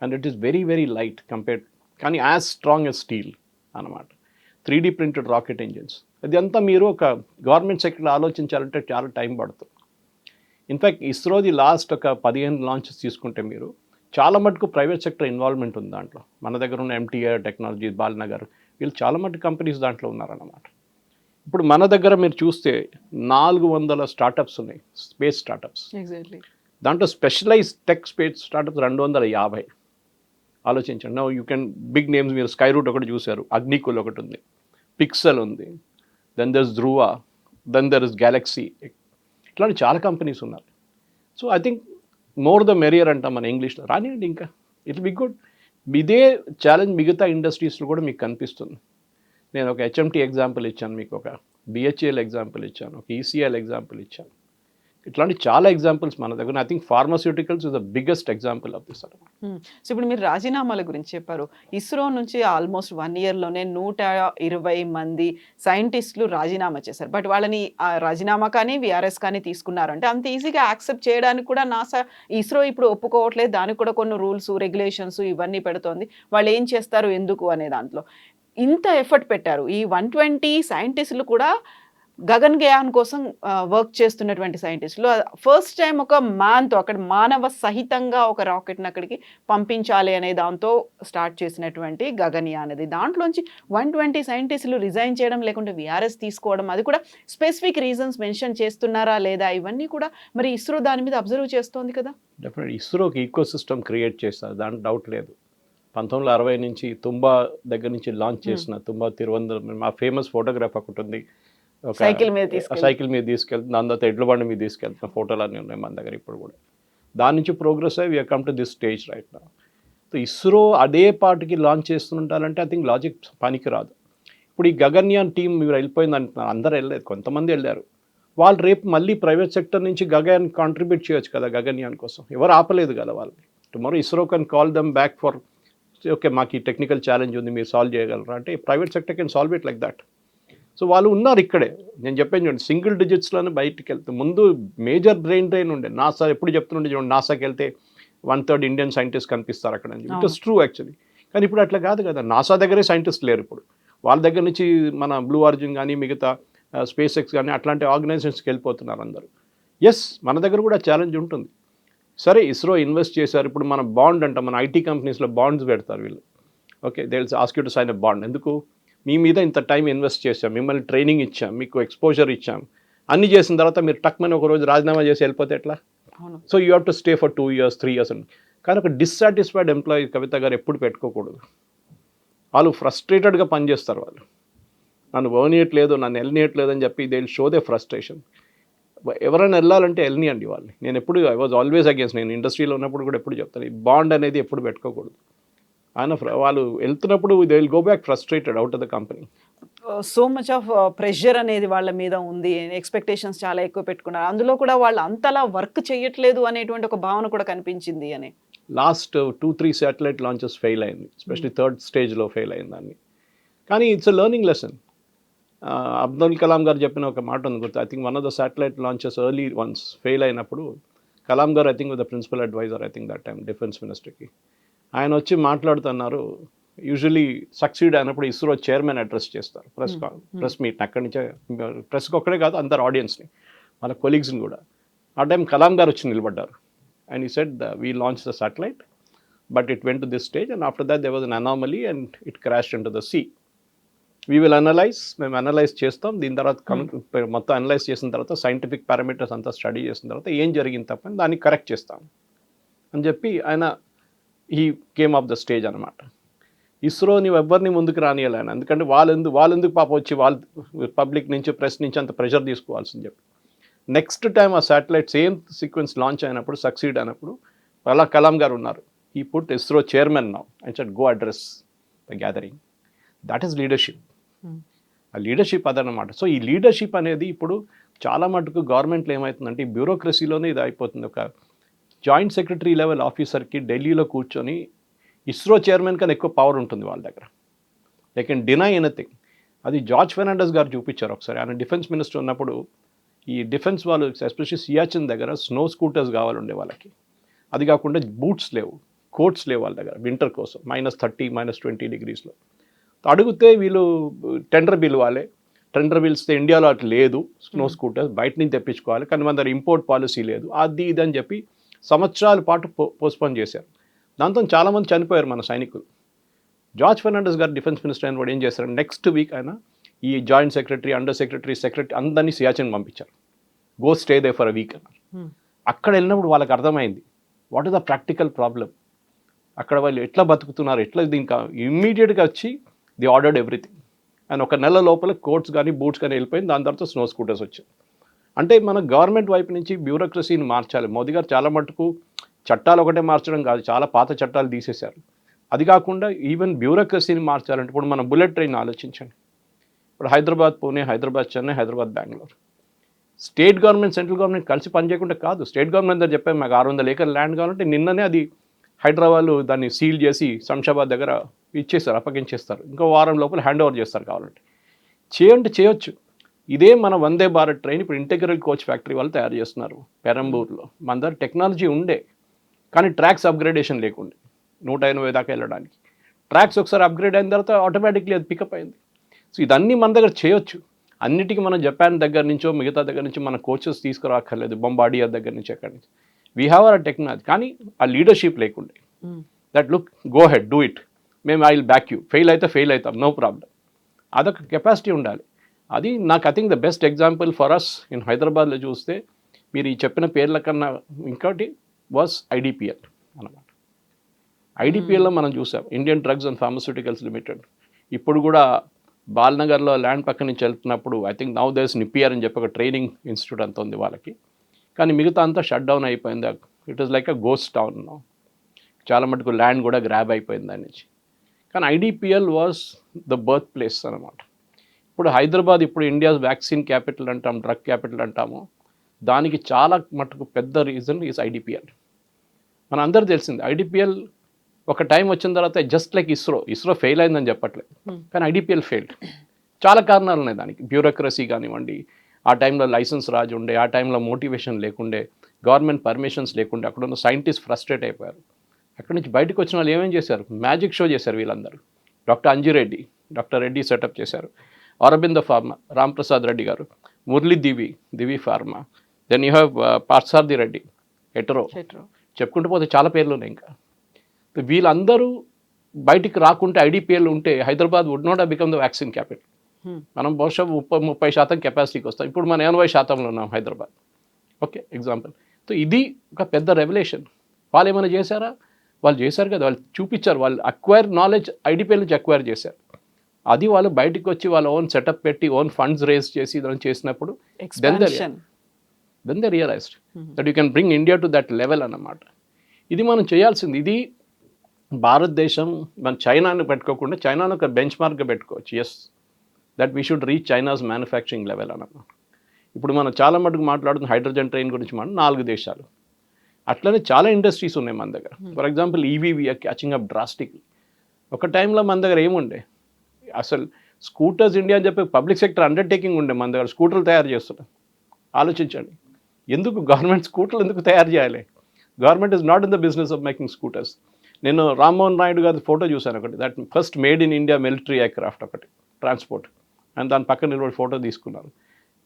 and it is very very light compared, కానీ యాజ్ స్ట్రాంగ్ ఎస్ స్టీల్ అనమాట. 3D printed rocket engines. అది అంతా మీరు ఒక గవర్నమెంట్ సెక్టర్లో ఆలోచించాలంటే చాలా టైం పడుతుంది. ఇన్ఫ్యాక్ట్ ఇస్రోది లాస్ట్ ఒక 15 లాంచెస్ తీసుకుంటే మీరు, చాలా మటుకు ప్రైవేట్ సెక్టర్ ఇన్వాల్వ్మెంట్ ఉంది దాంట్లో. మన దగ్గర ఉన్న MTI టెక్నాలజీ, బాలనగర్, వీళ్ళు చాలా మటుకు కంపెనీస్ దాంట్లో ఉన్నారన్నమాట. ఇప్పుడు మన దగ్గర మీరు చూస్తే 400 స్టార్టప్స్ ఉన్నాయి, స్పేస్ స్టార్టప్స్. ఎగ్జాక్ట్లీ. దాంట్లో స్పెషలైజ్ టెక్ స్పేస్ స్టార్టప్స్ 250. ఆలోచించండి. No you can big names మీరు స్కై రూట్ ఒకటి చూశారు, అగ్నికుల్ ఒకటి ఉంది, పిక్సెల్ ఉంది, then there is Dhruva, then there is GalaxEye, ఇట్లాంటి చాలా కంపెనీస్ ఉన్నారు. So I think more the merrier అంటాం మన ఇంగ్లీష్లో. రానివ్వండి, ఇంకా ఇట్ బి గుడ్. ఇదే ఛాలెంజ్ మిగతా ఇండస్ట్రీస్లో కూడా మీకు కనిపిస్తుంది. నేను ఒక హెచ్ఎంటీ ఎగ్జాంపుల్ ఇచ్చాను, మీకు ఒక బిహెచ్ఎల్ ఎగ్జాంపుల్ ఇచ్చాను, ఒక ఈసీఎల్ ఎగ్జాంపుల్ ఇచ్చాను. ఇట్లాంటి చాలా ఎగ్జాంపుల్స్ మన దగ్గర. I think pharmaceuticals is the biggest example of this. So ఇప్పుడు మీరు రాజీనామాల గురించి చెప్పారు. ఇస్రో నుంచి ఆల్మోస్ట్ 1 ఇయర్లోనే 120 మంది సైంటిస్టులు రాజీనామా చేశారు. బట్ వాళ్ళని రాజీనామా కానీ విఆర్ఎస్ కానీ తీసుకున్నారంటే అంత ఈజీగా యాక్సెప్ట్ చేయడానికి కూడా నాసా, ఇస్రో ఇప్పుడు ఒప్పుకోవట్లేదు. దానికి కూడా కొన్ని రూల్స్, రెగ్యులేషన్స్ ఇవన్నీ పెడుతోంది. వాళ్ళు ఏం చేస్తారు, ఎందుకు అనే దాంట్లో ఇంత ఎఫర్ట్ పెట్టారు. ఈ 120 సైంటిస్టులు కూడా గగన్యాన్ కోసం వర్క్ చేస్తున్నటువంటి సైంటిస్టులు ఫస్ట్ టైం ఒక మ్యాన్తో, అక్కడ మానవ సహితంగా ఒక రాకెట్ని అక్కడికి పంపించాలి అనే దాంతో స్టార్ట్ చేసినటువంటి గగన్యాన్ అది. దాంట్లోంచి 120 సైంటిస్టులు రిజైన్ చేయడం, లేకుంటే విఆర్ఎస్ తీసుకోవడం, అది కూడా స్పెసిఫిక్ రీజన్స్ మెన్షన్ చేస్తున్నారా లేదా, ఇవన్నీ కూడా మరి ఇస్రో దాని మీద అబ్జర్వ్ చేస్తోంది కదా. డెఫినెట్ ఇస్రోకి ఈకో సిస్టమ్ క్రియేట్ చేస్తారు, దాంట్లో డౌట్ లేదు. 1960 నుంచి తుంబా దగ్గర నుంచి లాంచ్ చేసిన తుంబా తిరువనంతపురం, మా ఫేమస్ ఫోటోగ్రాఫ్ ఒకటి ఉంది, సైకిల్ మీద తీసుకెళ్తుంది, దాని తర్వాత ఎడ్ల బండి మీద తీసుకెళ్తున్న ఫోటోలు అన్నీ ఉన్నాయి మన దగ్గర ఇప్పుడు కూడా. దాని నుంచి ప్రోగ్రెస్ అయ్యి we come to this stage right now. So ISRO అదే పార్టీకి లాంచ్ చేస్తుంటారంటే ఐ థింక్ లాజిక్ పనికి రాదు. ఇప్పుడు ఈ గగన్యాన్ టీం మీరు వెళ్ళిపోయింది అంటున్నారు, అందరూ వెళ్ళలేదు, కొంతమంది వెళ్ళారు. వాళ్ళు రేపు మళ్ళీ ప్రైవేట్ సెక్టర్ నుంచి గగన్ కాంట్రిబ్యూట్ చేయొచ్చు కదా గగన్యాన్ కోసం, ఎవరు ఆపలేదు కదా వాళ్ళని. Tomorrow ISRO can call them back for okay మాకు ఈ టెక్నికల్ ఛాలెంజ్ ఉంది, మీరు సాల్వ్ చేయగలరా అంటే private sector can solve it like that. So వాళ్ళు ఉన్నారు ఇక్కడే. నేను చెప్పాను చూడండి, సింగిల్ డిజిట్స్లోనే బయటికి వెళ్తే ముందు మేజర్ బ్రెయిన్ డ్రైన్ ఉండే. నాసా ఎప్పుడు చెప్తుండే చూడండి, నాసాకి వెళ్తే 1/3 ఇండియన్ సైంటిస్ట్ కనిపిస్తారు అక్కడ అని. It is true actually. కానీ ఇప్పుడు అట్లా కాదు కదా, నాసా దగ్గరే సైంటిస్ట్ లేరు ఇప్పుడు. వాళ్ళ దగ్గర నుంచి మన బ్లూ ఆరిజిన్ కానీ మిగతా స్పేస్ ఎక్స్ కానీ అట్లాంటి ఆర్గనైజేషన్స్కి వెళ్ళిపోతున్నారు అందరూ. ఎస్, మన దగ్గర కూడా ఛాలెంజ్ ఉంటుంది. సరే ఇస్రో ఇన్వెస్ట్ చేశారు, ఇప్పుడు మన బాండ్ అంటాం, మన ఐటీ కంపెనీస్లో బాండ్స్ పెడతారు వీళ్ళు. Okay, they will ask you to sign a bond. ఎందుకు, మీ మీద ఇంత టైం ఇన్వెస్ట్ చేసాం, మిమ్మల్ని ట్రైనింగ్ ఇచ్చాం, మీకు ఎక్స్పోజర్ ఇచ్చాం, అన్నీ చేసిన తర్వాత మీరు టక్మని ఒక రోజు రాజీనామా చేసి వెళ్ళిపోతే ఎట్లా? So you have to stay for 2 years 3 years అని. కానీ ఒక డిస్సాటిస్ఫైడ్ ఎంప్లాయీ కవిత గారు ఎప్పుడు పెట్టుకోకూడదు. వాళ్ళు ఫ్రస్ట్రేటెడ్గా పనిచేస్తారు. వాళ్ళు నన్ను పోనీయట్లేదు, నన్ను వెళ్ళనీయట్లేదు అని చెప్పి they will show they frustration. ఎవరైనా వెళ్ళాలంటే వెళ్ళనియండి వాళ్ళని. నేను ఎప్పుడు ఐ వాజ్ ఆల్వేస్ అగేన్స్, నేను ఇండస్ట్రీలో ఉన్నప్పుడు కూడా ఎప్పుడు చెప్తాను, ఈ బాండ్ అనేది ఎప్పుడు పెట్టుకోకూడదు. ఆయన వాళ్ళు వెళ్తున్నప్పుడు they will go back frustrated out of the company. So much of pressure అనేది వాళ్ళ మీద ఉంది, ఎక్స్పెక్టేషన్స్ చాలా ఎక్కువ పెట్టుకున్నారు. అందులో కూడా వాళ్ళు అంతలా వర్క్ చేయట్లేదు అనేటువంటి ఒక భావన కూడా కనిపించింది అని. లాస్ట్ 2-3 శాటిలైట్ లాంచెస్ ఫెయిల్ అయింది, ఎస్పెషలీ 3rd స్టేజ్లో ఫెయిల్ అయింది దాన్ని. కానీ it's a learning lesson. Abdul Kalam garu చెప్పిన ఒక మాట ఉంది గుర్తు. I think one of the satellite launches early ones fail అయినప్పుడు Kalam garu I think with the principal adviser I think that time defence మినిస్టర్కి ఆయన వచ్చి మాట్లాడుతున్నారు. యూజువలీ సక్సీడ్ అయినప్పుడు ఇస్రో చైర్మన్ అడ్రస్ చేస్తారు ప్రెస్ మీట్. అక్కడి నుంచే ప్రెస్కి ఒక్కడే కాదు అందరు ఆడియన్స్ని, వాళ్ళ కొలీగ్స్ని కూడా. ఆ టైం కలాం గారు వచ్చి నిలబడ్డారు. అండ్ ఈ said we launch the satellite but it went to this stage and after that there was an anomaly and it crashed into the sea. We will analyse, మేము అనలైజ్ చేస్తాం. దీని తర్వాత మొత్తం analyse చేసిన తర్వాత scientific parameters అంతా study చేసిన తర్వాత ఏం జరిగింది తప్పని దాన్ని కరెక్ట్ చేస్తాం అని చెప్పి ఆయన ఈ కేమ్ ఆఫ్ ద స్టేజ్ అనమాట. ఇస్రోని ఎవరిని ముందుకు రానియాలి ఆయన, ఎందుకంటే వాళ్ళెందుకు పాప వచ్చి వాళ్ళు పబ్లిక్ నుంచి ప్రెస్ నుంచి అంత ప్రెషర్ తీసుకోవాల్సింది చెప్పి. నెక్స్ట్ టైం ఆ శాటిలైట్ సేమ్ సీక్వెన్స్ లాంచ్ అయినప్పుడు సక్సీడ్ అయినప్పుడు అలా కలాం గారు ఉన్నారు. ఈ put ISRO chairman now and said go address the gathering. That is leadership. ఆ లీడర్షిప్ అదనమాట. సో ఈ లీడర్షిప్ అనేది ఇప్పుడు చాలా మటుకు గవర్నమెంట్లో ఏమవుతుందంటే ఈ బ్యూరోక్రసీలోనే ఇది అయిపోతుంది. ఒక జాయింట్ సెక్రటరీ లెవెల్ ఆఫీసర్కి ఢిల్లీలో కూర్చొని ఇస్రో చైర్మన్ కన్నా ఎక్కువ పవర్ ఉంటుంది వాళ్ళ దగ్గర. They can deny anything. అది జార్జ్ ఫెర్నాండెస్ గారు చూపించారు ఒకసారి. ఆయన డిఫెన్స్ మినిస్టర్ ఉన్నప్పుడు ఈ డిఫెన్స్ వాళ్ళు ఎస్పెషల్లీ సియాచిన్ దగ్గర స్నో స్కూటర్స్ కావాలండే వాళ్ళకి. అది కాకుండా బూట్స్ లేవు, కోట్స్ లేవు వాళ్ళ దగ్గర వింటర్ కోసం, -30 -20 degreesలో. అడిగితే వీళ్ళు టెండర్ పిలవాలి. టెండర్ పిలిస్తే ఇండియాలో అట్లా లేదు స్నో స్కూటర్స్, బయట నుంచి తెప్పించుకోవాలి, కానీ మన దగ్గర ఇంపోర్ట్ పాలసీ లేదు, అది ఇది అని చెప్పి సంవత్సరాల పాటు పోస్ట్పోన్ చేశారు. దాంతో చాలామంది చనిపోయారు మన సైనికులు. జార్జ్ ఫెర్నాండెస్ గారు డిఫెన్స్ మినిస్టర్ అయిన వాడు ఏం చేశారు, నెక్స్ట్ వీక్ ఆయన ఈ joint secretary, under secretary, secretary అందరినీ సియాచిన్ పంపించారు. Go stay they for a week అన్నారు. అక్కడ వెళ్ళినప్పుడు వాళ్ళకి అర్థమైంది what is the practical problem. అక్కడ వాళ్ళు ఎట్లా బతుకుతున్నారు, ఎట్లా దీనికి ఇమ్మీడియట్గా వచ్చి ది ఆర్డర్డ్ ఎవ్రీథింగ్. అండ్ ఒక నెల లోపల కోట్స్ కానీ బూట్స్ కానీ వెళ్ళిపోయింది. దాని తర్వాత స్నో స్కూటర్స్ వచ్చాయి. అంటే మన గవర్నమెంట్ వైపు నుంచి బ్యూరోక్రసీని మార్చాలి. మోదీ గారు చాలా మటుకు చట్టాలు ఒకటే మార్చడం కాదు, చాలా పాత చట్టాలు తీసేశారు. అది కాకుండా ఈవెన్ బ్యూరోక్రసీని మార్చాలంటే ఇప్పుడు మన బుల్లెట్ ట్రైన్ ఆలోచించండి. ఇప్పుడు Hyderabad Pune, Hyderabad Chennai, Hyderabad Bengaluru. State government central government కలిసి పనిచేయకుండా కాదు. స్టేట్ గవర్నమెంట్ దగ్గర చెప్పాము మాకు 600 ఏకర్ ల్యాండ్ కావాలంటే నిన్ననే అది హైదరాబాద్ దాన్ని సీల్ చేసి శంషాబాద్ దగ్గర ఇచ్చేస్తారు, అప్పగించేస్తారు. ఇంకో వారం లోపల హ్యాండ్ ఓవర్ చేస్తారు కావాలంటే. చేయొచ్చు. ఇదే మన వందే భారత్ ట్రైన్ ఇప్పుడు ఇంటెగ్రల్ కోచ్ ఫ్యాక్టరీ వాళ్ళు తయారు చేస్తున్నారు పెరంబూర్లో. మన దగ్గర టెక్నాలజీ ఉండే కానీ ట్రాక్స్ అప్గ్రేడేషన్ లేకుండే 180 దాకా వెళ్ళడానికి. ట్రాక్స్ ఒకసారి అప్గ్రేడ్ అయిన తర్వాత ఆటోమేటిక్లీ అది పికప్ అయింది. సో ఇదన్నీ మన దగ్గర చేయొచ్చు. అన్నిటికీ మనం జపాన్ దగ్గర నుంచో మిగతా దగ్గర నుంచి మన కోచెస్ తీసుకురాక్కర్లేదు, బొంబార్డియర్ దగ్గర నుంచి ఎక్కడి నుంచి. వీ హ్యావ్ అవర్ టెక్నాలజీ, కానీ ఆ లీడర్షిప్ లేకుండే. That look go head do it, మేము I will back you, fail అయితే ఫెయిల్ అవుతాం, నో ప్రాబ్లం. అదొక కెపాసిటీ ఉండాలి. అది నాకు I think the best example for us in హైదరాబాద్లో చూస్తే మీరు ఈ చెప్పిన పేర్ల కన్నా ఇంకోటి వాస్ ఐడిపిఎల్ అనమాట. ఐడిపిఎల్లో మనం చూసాం Indian drugs and pharmaceuticals limited. ఇప్పుడు కూడా బాల్నగర్లో ల్యాండ్ పక్క నుంచి వెళ్తున్నప్పుడు ఐ థింక్ నౌ దేర్స్ నిపిఆర్ అని చెప్పి ఒక ట్రైనింగ్ ఇన్స్టిట్యూట్ అంత ఉంది వాళ్ళకి. కానీ మిగతా అంతా షట్ డౌన్ అయిపోయింది. It is like a ghost town. చాలా మటుకు ల్యాండ్ కూడా గ్రాబ్ అయిపోయింది దాని నుంచి. కానీ IDPL was the birth place అనమాట. ఇప్పుడు హైదరాబాద్ ఇప్పుడు ఇండియాస్ వ్యాక్సిన్ క్యాపిటల్ అంటాం, డ్రగ్ క్యాపిటల్ అంటాము. దానికి చాలా మటుకు పెద్ద రీజన్ ఈజ్ ఐడిపిఎల్. మన అందరూ తెలిసింది ఐడిపిఎల్ ఒక టైం వచ్చిన తర్వాత జస్ట్ లైక్ ఇస్రో ఫెయిల్ అయిందని చెప్పట్లేదు, కానీ ఐడిపిఎల్ ఫెయిల్డ్. చాలా కారణాలు ఉన్నాయి దానికి. బ్యూరోక్రసీ కానివ్వండి, ఆ టైంలో లైసెన్స్ రాజు ఉండే, ఆ టైంలో మోటివేషన్ లేకుండే, గవర్నమెంట్ పర్మిషన్స్ లేకుండే, అక్కడ ఉన్న సైంటిస్ట్ ఫ్రస్ట్రేట్ అయిపోయారు. అక్కడి నుంచి బయటకు వచ్చిన వాళ్ళు ఏమేం చేశారు, మ్యాజిక్ షో చేశారు వీళ్ళందరూ. డాక్టర్ రెడ్డి సెటప్ చేశారు, Aurobindo pharma Ramprasad Reddy garu, Murali Divi pharma, then you have Parthasarathy Reddy, Hetero, చెప్పుకుంటూ పోతే చాలా పేర్లు ఉన్నాయి. ఇంకా వీళ్ళందరూ బయటికి రాకుంటే ఐడిపిఎల్ ఉంటే Hyderabad would not have become the vaccine capital. మనం బహుశా 30% కెపాసిటీకి వస్తాం. ఇప్పుడు మనం 80% ఉన్నాం హైదరాబాద్. Okay, example. సో ఇది ఒక పెద్ద రెవల్యూషన్. వాళ్ళు ఏమైనా చేశారా? వాళ్ళు చేశారు కదా, వాళ్ళు చూపించారు. వాళ్ళు అక్వైర్ నాలెడ్జ్ ఐడిపిఎల్ నుంచి అక్వైర్ చేశారు. అది వాళ్ళు బయటకు వచ్చి వాళ్ళ ఓన్ సెటప్ పెట్టి ఓన్ ఫండ్స్ రేజ్ చేసి దాన్ని చేసినప్పుడు then they realised that you can bring India to that level అన్నమాట. ఇది మనం చేయాల్సింది. ఇది భారతదేశం మన చైనాను పెట్టుకోకుండా చైనాను ఒక బెంచ్ మార్క్గా పెట్టుకోవచ్చు. Yes, that we should reach China's manufacturing level అన్నమాట. ఇప్పుడు మనం చాలా మటుకు మాట్లాడుతున్న హైడ్రోజన్ ట్రైన్ గురించి మనం 4 దేశాలు. అట్లనే చాలా ఇండస్ట్రీస్ ఉన్నాయి మన దగ్గర. For example EV we're catching up drastically. ఒక టైంలో మన దగ్గర ఏముండే, అసలు స్కూటర్స్ ఇండియా అని చెప్పి పబ్లిక్ సెక్టర్ అండర్టేకింగ్ ఉండే. మన దగ్గర స్కూటర్లు తయారు చేస్తున్నాం. ఆలోచించండి, ఎందుకు గవర్నమెంట్ స్కూటర్లు ఎందుకు తయారు చేయాలి? Government is not in the business of making scooters. నేను రామ్మోహన్ నాయుడు గారి ఫోటో చూశాను ఒకటి, that first made in India military aircraft ఒకటి, ట్రాన్స్పోర్ట్, అండ్ దాని పక్కన నిలబడి ఫోటో తీసుకున్నారు.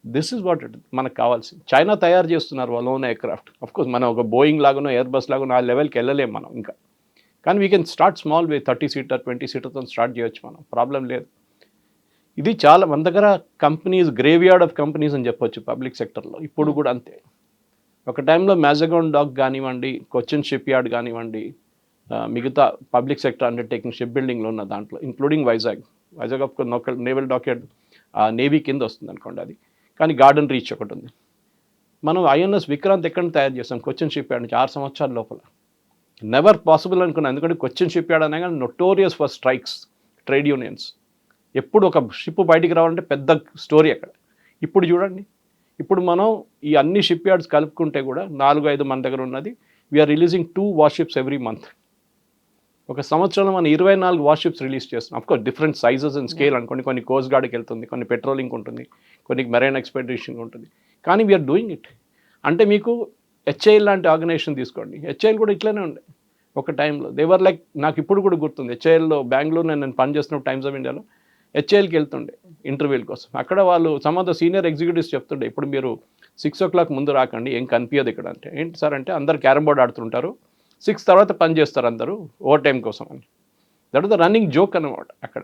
దిస్ ఈజ్ వాట్ ఇట్ మనకు కావాల్సింది. చైనా తయారు చేస్తున్నారు వాళ్ళ ఓన్ ఎయిర్క్రాఫ్ట్. అఫ్కోర్స్ మనం ఒక బోయింగ్ లాగానో ఎయిర్బస్ లాగానో ఆ లెవెల్కి వెళ్ళలేము మనం ఇంకా. కానీ we can start small way, 30 seater 20 సీటర్తో స్టార్ట్ చేయొచ్చు మనం, ప్రాబ్లం లేదు. ఇది చాలా మన దగ్గర కంపెనీస్, గ్రేవ్యార్డ్ ఆఫ్ కంపెనీస్ అని చెప్పొచ్చు పబ్లిక్ సెక్టర్లో. ఇప్పుడు కూడా అంతే. ఒక టైంలో మ్యాజగాన్ డాక్ కానివ్వండి, కొచ్చిన్ షిప్ యార్డ్ కానివ్వండి, మిగతా పబ్లిక్ సెక్టర్ అండర్టేకింగ్ షిప్ బిల్డింగ్లో ఉన్న దాంట్లో including Vizag of naval dockyard navy కింద వస్తుంది అనుకోండి అది. కానీ గార్డెన్ రీచ్ ఒకటి ఉంది. మనం ఐఎన్ఎస్ విక్రాంత్ ఎక్కడ తయారు చేస్తాం, కొచ్చిన్ షిప్ యార్డ్ నుంచి 6 సంవత్సరాల లోపల. నెవర్ పాసిబుల్ అనుకున్నాను, ఎందుకంటే కొచ్చిన్ షిప్ యార్డ్ అనే కానీ notorious for strikes, trade unions. ఎప్పుడు ఒక షిప్ బయటికి రావాలంటే పెద్ద స్టోరీ అక్కడ. ఇప్పుడు చూడండి, ఇప్పుడు మనం ఈ అన్ని షిప్ యార్డ్స్ కలుపుకుంటే కూడా 4-5 మన దగ్గర ఉన్నది. We're releasing 2 warships every month. ఒక సంవత్సరంలో మనం 24 వార్షిప్స్ రిలీజ్ చేస్తున్నాం. Of course different sizes and scale అనుకోండి. కొన్ని కోస్ట్ గార్డ్కి వెళ్తుంది, కొన్ని పెట్రోలింగ్ ఉంటుంది, కొన్ని మెరైన్ ఎక్స్పెడిషన్ ఉంటుంది. కానీ వీఆర్ డూయింగ్ ఇట్. అంటే మీకు హెచ్ఐఎల్ లాంటి ఆర్గనైజేషన్ తీసుకోండి. హెచ్ఐఎల్ కూడా ఇట్లనే ఉండే ఒక టైంలో. దేవర్ లైక్, నాకు ఇప్పుడు కూడా గుర్తుంది, హెచ్ఐఎల్లో బెంగళూరు నేను పనిచేస్తున్న టైమ్స్ ఆఫ్ ఇండియాలో హెచ్ఐఎల్కి వెళ్తుండే ఇంటర్వ్యూల కోసం. అక్కడ వాళ్ళు some of the senior executives చెప్తుండే, ఇప్పుడు మీరు 6 o'clock ముందు రాకండి, ఏం కనిపించదు ఇక్కడ. అంటే ఏంటి సార్ అంటే, అందరు క్యారమ్ బోర్డ్ ఆడుతుంటారు, 6 తర్వాత పని చేస్తారు అందరూ ఓవర్ టైం కోసం అని. That is the running joke అన్నమాట అక్కడ.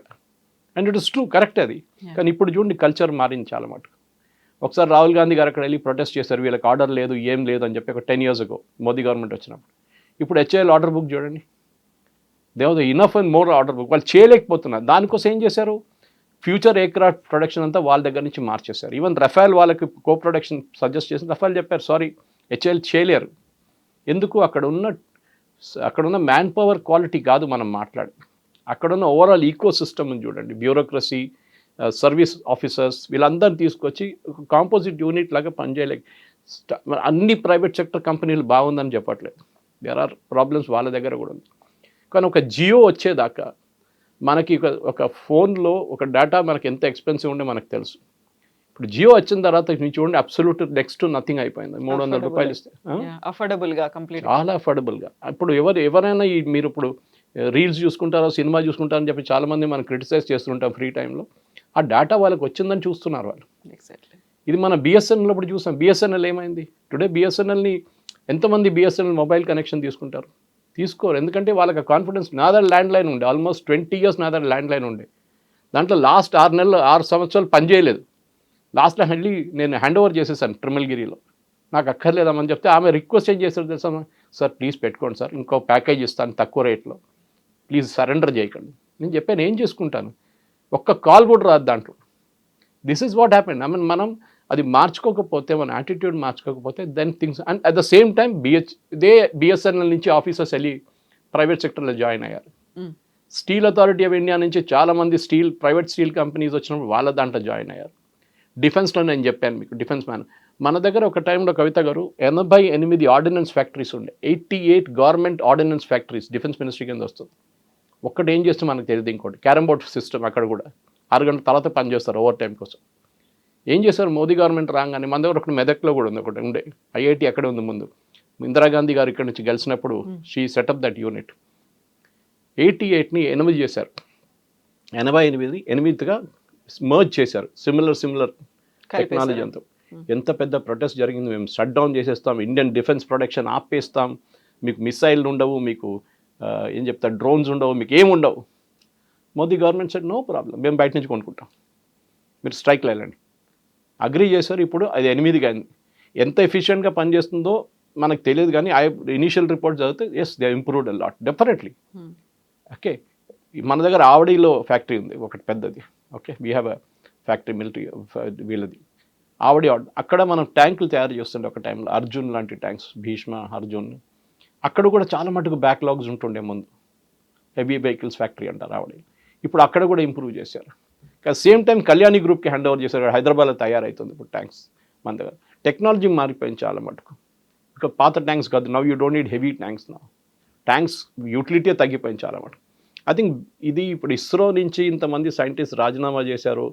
And it is true, correct అది. కానీ ఇప్పుడు చూడండి కల్చర్ మారింది చాలా మటుకు. ఒకసారి రాహుల్ గాంధీ గారు అక్కడ వెళ్ళి ప్రొటెస్ట్ చేశారు, వీళ్ళకి ఆర్డర్ లేదు, ఏం లేదు అని చెప్పి, ఒక 10 years ago మోదీ గవర్నమెంట్ వచ్చినప్పుడు. ఇప్పుడు హెచ్ఐఎల్ ఆర్డర్ బుక్ చూడండి, they have the enough and more order book. వాళ్ళు చేయలేకపోతున్నారు. దానికోసం ఏం చేశారు, ఫ్యూచర్ ఎయిర్క్రాఫ్ట్ ప్రొడక్షన్ అంతా వాళ్ళ దగ్గర నుంచి మార్చేశారు. ఈవెన్ రఫేల్ వాళ్ళకి కో ప్రొడక్షన్ సజెస్ట్ చేసి రఫేల్ చెప్పారు సారీ హెచ్ఏఎల్ చేయలేరు. ఎందుకు, అక్కడున్న మ్యాన్ పవర్ క్వాలిటీ కాదు మనం మాట్లాడి, అక్కడున్న ఓవరాల్ ఈకో సిస్టమ్ని చూడండి. బ్యూరోక్రసీ, సర్వీస్ ఆఫీసర్స్ వీళ్ళందరినీ తీసుకొచ్చి కాంపోజిట్ యూనిట్ లాగా పనిచేయలేక అన్ని ప్రైవేట్ సెక్టర్ కంపెనీలు బాగుందని చెప్పట్లేదు. దేర్ ఆర్ ప్రాబ్లమ్స్ వాళ్ళ దగ్గర కూడా ఉంది. కానీ ఒక జియో వచ్చేదాకా మనకి ఒక ఫోన్లో ఒక డేటా మనకి ఎంత ఎక్స్పెన్సివ్ ఉండే మనకు తెలుసు. ఇప్పుడు జియో వచ్చిన తర్వాత మీరు చూడండి అబ్సల్యూట్ నెక్స్ట్ నథింగ్ అయిపోయింది. 300 రూపాయలు ఇస్తే అఫోర్డబుల్గా, కంప్లీట్ చాలా అఫోర్డబుల్గా. ఇప్పుడు ఎవరైనా మీరు ఇప్పుడు రీల్స్ చూసుకుంటారో సినిమా చూసుకుంటారని చెప్పి చాలామంది మనం క్రిటిసైజ్ చేస్తుంటాం ఫ్రీ టైంలో. ఆ డేటా వాళ్ళకి వచ్చిందని చూస్తున్నారు వాళ్ళు. ఎగ్జాక్ట్లీ. ఇది మన బిఎస్ఎన్ఎల్ ఇప్పుడు చూసాం. బిఎస్ఎన్ఎల్ ఏమైంది టుడే, బిఎస్ఎన్ఎల్ని ఎంతమంది బిఎస్ఎన్ఎల్ మొబైల్ కనెక్షన్ తీసుకుంటారు, తీసుకోరు. ఎందుకంటే వాళ్ళకి కాన్ఫిడెన్స్. నా దగ్గర ల్యాండ్ లైన్ ఉండే ఆల్మోస్ట్ 20 years నా దగ్గర ల్యాండ్ లైన్ ఉండే. దాంట్లో లాస్ట్ 6 సంవత్సరాలు పనిచేయలేదు. లాస్ట్లో నేను హ్యాండ్ ఓవర్ చేసేసాను ట్రిమల్గిరిలో. నాకు అక్కర్లేదామని చెప్తే ఆమె రిక్వెస్ట్ ఏం చేశారు తెలుసా, సార్ ప్లీజ్ పెట్టుకోండి సార్, ఇంకో ప్యాకేజ్ ఇస్తాను తక్కువ రేట్లో, ప్లీజ్ సరెండర్ చేయకండి. నేను చెప్పాను ఏం చేసుకుంటాను, ఒక్క కాల్ కూడా రాదు దాంట్లో. This is what happened. మనం అది మార్చుకోకపోతే, మన యాటిట్యూడ్ మార్చుకోకపోతే then things. And at the same time BSNL నుంచి ఆఫీసర్స్ వెళ్ళి ప్రైవేట్ సెక్టర్లో జాయిన్ అయ్యారు. స్టీల్ అథారిటీ ఆఫ్ ఇండియా నుంచి చాలామంది ప్రైవేట్ స్టీల్ కంపెనీస్ వచ్చినప్పుడు వాళ్ళ దాంట్లో జాయిన్ అయ్యారు. డిఫెన్స్లో నేను చెప్పాను మీకు, డిఫెన్స్ మ్యాన్. మన దగ్గర ఒక టైంలో కవిత గారు 88 ఆర్డినెన్స్ ఫ్యాక్టరీస్ ఉండే. 88 government ordinance factories defence ministry కింద వస్తుంది. ఒక్కటి ఏం చేస్తే మనకు తెలియదు. ఇంకోటి క్యారమ్ బోర్డ్ సిస్టమ్, అక్కడ కూడా 6 గంటల తర్వాత పనిచేస్తారు ఓవర్ టైం కోసం. ఏం చేశారు, మోదీ గవర్నమెంట్ రాగానే మన దగ్గర ఒకటి మెదక్లో కూడా ఉంది, ఒకటి ఉండే ఐఐటి అక్కడే ఉంది. ముందు ఇందిరాగాంధీ గారు ఇక్కడ నుంచి గెలిచినప్పుడు షీ సెటప్ దట్ యూనిట్. 88ని 8 చేశారు. 88గా మర్జ్ చేశారు. సిమిలర్ టెక్నాలజీ అంతా. ఎంత పెద్ద ప్రొటెస్ట్ జరిగింది. మేము షట్ డౌన్ చేసేస్తాం, ఇండియన్ డిఫెన్స్ ప్రొడక్షన్ ఆపేస్తాం, మీకు మిసైల్ ఉండవు, మీకు ఏం చెప్తారు డ్రోన్స్ ఉండవు, మీకు ఏమి ఉండవు. Modi government said no problem, మేము బయట నుంచి కొనుక్కుంటాం, మీరు స్ట్రైక్లో వెళ్ళండి. అగ్రీ చేశారు. ఇప్పుడు అది 8 అయింది. ఎంత ఎఫిషియెంట్గా పనిచేస్తుందో మనకు తెలియదు, కానీ ఇనీషియల్ రిపోర్ట్ చదివితే yes they improved a lot definitely. Okay, మన దగ్గర ఆవడిలో ఫ్యాక్టరీ ఉంది ఒకటి పెద్దది. Okay, we have a factory military వీళ్ళది ఆవడి. అక్కడ మనం ట్యాంకులు తయారు చేస్తుండే ఒక టైంలో, అర్జున్ లాంటి ట్యాంక్స్, భీష్మ, అర్జున్. అక్కడ కూడా చాలా మటుకు బ్యాక్లాగ్స్ ఉంటుండే ముందు. హెవీ వెహికల్స్ ఫ్యాక్టరీ అంటారు ఆవడి. ఇప్పుడు అక్కడ కూడా ఇంప్రూవ్ చేశారు. సేమ్ టైం కళ్యాణి గ్రూప్కి హ్యాండ్ ఓవర్ చేశారు. హైదరాబాద్లో తయారవుతుంది ఇప్పుడు ట్యాంక్స్. మన దగ్గర టెక్నాలజీ మారిపోయింది చాలా మటుకు. ఇంకా పాత ట్యాంక్స్ కాదు, now you don't need heavy tanks. నా ట్యాంక్స్ యూటిలిటీ తగ్గిపోయింది చాలా మటుకు. ఐ థింక్ ఇది ఇప్పుడు ఇస్రో నుంచి ఇంతమంది సైంటిస్ట్ రాజీనామా చేశారు,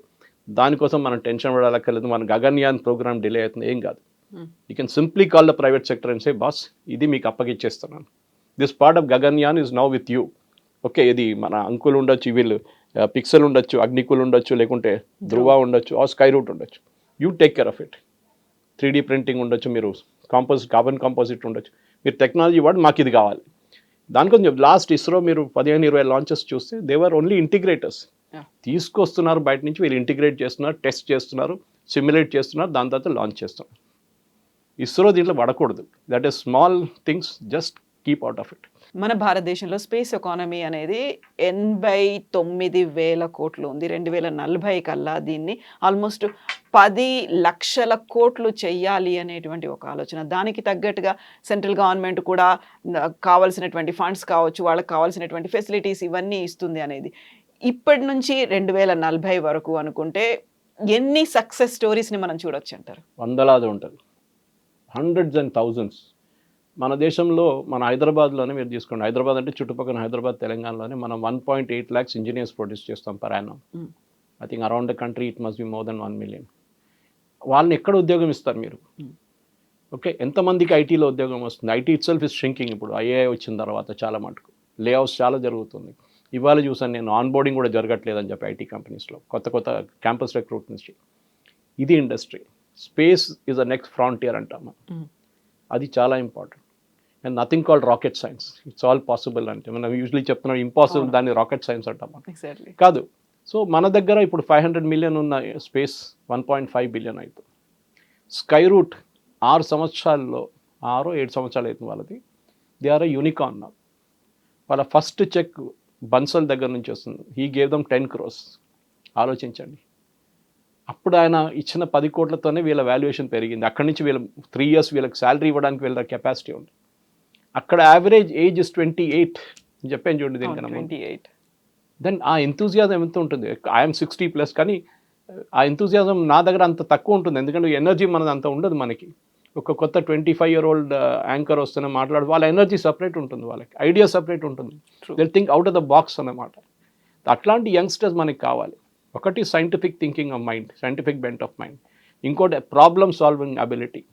దానికోసం మనం టెన్షన్ పడాలక్కర్లేదు. మన గగన్యాన్ ప్రోగ్రామ్ డిలే అవుతుంది, ఏం కాదు. You can simply call the private sector and say boss ఇది మీకు అప్పగిచ్చేస్తున్నాను, this part of Gaganyaan is now with you. Okay, ఇది మన అంకుల్ ఉండొచ్చు, వీళ్ళు పిక్సెల్ ఉండొచ్చు, అగ్నికుల్ ఉండొచ్చు, లేకుంటే ధ్రువ ఉండొచ్చు, ఆ స్కై రూట్ ఉండొచ్చు. You take care of it. 3D printing ఉండొచ్చు, మీరు కార్బన్ కాంపోజిట్ ఉండొచ్చు, మీరు టెక్నాలజీ వాడు మాకు ఇది కావాలి. దానికోసం లాస్ట్ ఇస్రో మీరు 15-20 లాంచెస్ చూస్తే దేవర్ ఓన్లీ ఇంటిగ్రేటర్స్. తీసుకొస్తున్నారు బయట నుంచి, వీళ్ళు ఇంటిగ్రేట్ చేస్తున్నారు, టెస్ట్ చేస్తున్నారు, సిమ్యులేట్ చేస్తున్నారు, దాని తర్వాత లాంచ్ చేస్తున్నారు. ఇస్రో దీంట్లో పడకూడదు. That is small things, just keep out of it. మన భారతదేశంలో స్పేస్ ఎకానమీ అనేది 89,000 కోట్లు ఉంది. 2040 కల్లా దీన్ని ఆల్మోస్ట్ 10 లక్షల కోట్లు చెయ్యాలి అనేటువంటి ఒక ఆలోచన. దానికి తగ్గట్టుగా సెంట్రల్ గవర్నమెంట్ కూడా కావాల్సినటువంటి ఫండ్స్ కావచ్చు, వాళ్ళకి కావాల్సినటువంటి ఫెసిలిటీస్ ఇవన్నీ ఇస్తుంది అనేది. ఇప్పటి నుంచి 2040 వరకు అనుకుంటే ఎన్ని సక్సెస్ స్టోరీస్ని మనం చూడొచ్చు అంటారు? వందలాది ఉంటుంది, హండ్రెడ్స్ అండ్ థౌజండ్స్. మన దేశంలో, మన హైదరాబాద్లోనే మీరు తీసుకోండి. హైదరాబాద్ అంటే చుట్టుపక్కల హైదరాబాద్, తెలంగాణలోనే మనం 1.8 lakhs ఇంజనీర్స్ ప్రొడ్యూస్ చేస్తాం per annum. I think around the country it must be more than 1 million. వాళ్ళని ఎక్కడ ఉద్యోగం ఇస్తారు మీరు? ఓకే, ఎంతమందికి ఐటీలో ఉద్యోగం వస్తుంది? IT it self is షింకింగ్. ఇప్పుడు ఐఏఐ వచ్చిన తర్వాత చాలా మటుకు లే ఆఫ్స్ చాలా జరుగుతుంది. ఇవాళ చూసాను నేను, ఆన్ బోర్డింగ్ కూడా జరగట్లేదని చెప్పి ఐటీ కంపెనీస్లో కొత్త క్యాంపస్ రిక్రూట్ నుంచి. ఇది industry. Space is a next frontier అంటాము. అది చాలా important. And nothing called rocket science, it's all possible. అంటే మనం యూజువలీ చెప్తున్నాం ఇంపాసిబుల్, దాన్ని రాకెట్ సైన్స్ అంటాం. కాదు. సో మన దగ్గర ఇప్పుడు 500 million ఉన్న స్పేస్ 1.5 billion అవుతుంది. స్కై రూట్ 6 సంవత్సరాల్లో 6 or 7 సంవత్సరాలు అవుతుంది వాళ్ళది. They are a unicorn. వాళ్ళ ఫస్ట్ చెక్ బన్సల్ దగ్గర నుంచి వస్తుంది. He gave them 10 crores. ఆలోచించండి. అప్పుడు ఆయన ఇచ్చిన 10 కోట్లతోనే వీళ్ళ వాల్యుయేషన్ పెరిగింది. అక్కడి నుంచి వీళ్ళ 3 years వీళ్ళకి శాలరీ ఇవ్వడానికి వీళ్ళ కెపాసిటీ ఉంది. అక్కడ యావరేజ్ ఏజ్ ఇస్ 28 చెప్పాను చూడండి దీనికన్నా. 28. దెన్ ఆ ఎంతూజియాజం ఎంత ఉంటుంది? ఐఎమ్ 60+ కానీ ఆ ఎంతూజియాజం నా దగ్గర అంత తక్కువ ఉంటుంది. ఎందుకంటే ఎనర్జీ మనది అంత ఉండదు మనకి. ఒక కొత్త 25-year-old యాంకర్ వస్తూనే మాట్లాడు, వాళ్ళ ఎనర్జీ సపరేట్ ఉంటుంది, వాళ్ళకి ఐడియా సపరేట్ ఉంటుంది. They think out of the box అన్నమాట. అట్లాంటి యంగ్స్టర్స్ మనకి కావాలి. ఒకటి scientific thinking of mind, scientific bent of mind. ఇంకోటి ప్రాబ్లమ్ సాల్వింగ్ అబిలిటీ.